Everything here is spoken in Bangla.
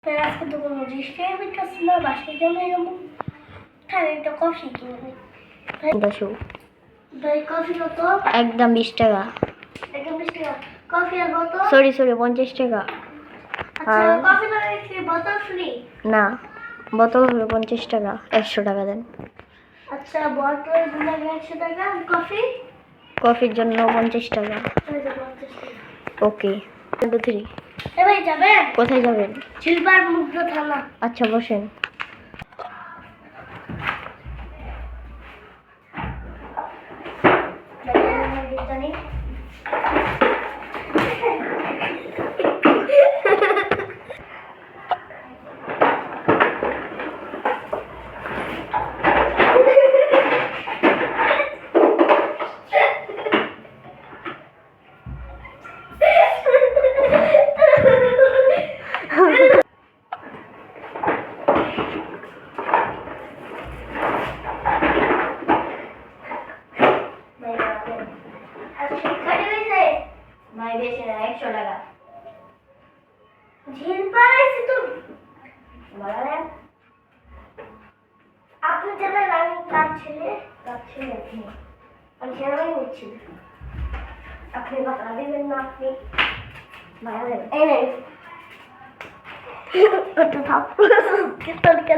আজকে তো কোনো রেস্টুরেন্ট বিকাশ না বাসায় গেলে যাবো তাহলে একটা কফি কিনে নিই। ভাই কফি কত? একদম 20 টাকা। একদম 20 টাকা কফি আর বোতল? সরি 50 টাকা। আচ্ছা কফি লাগে কি বোতল ফ্রি? না, বোতল হলো 50 টাকা। 100 টাকা দেন। আচ্ছা বোতল লাগে 100 টাকা আর কফি? কফির জন্য 50 টাকা। এই যে 50 টাকা। ওকে 1 2 3। এ ভাই যাবেন? কোথায় যাবেন? শিলপার মুগ্ধ থানা। আচ্ছা বসেন। জানি ভাই বেশি না 100 টাকা। ঝিলপার আছে তো বলেন। আপনি জানেন আমি কার ছেলে? আপনি আমি ছেলেই নিচ্ছি আপনি কথা দিবেন না আপনি ভাইয়া দেবেন। এই নেই কত থাপ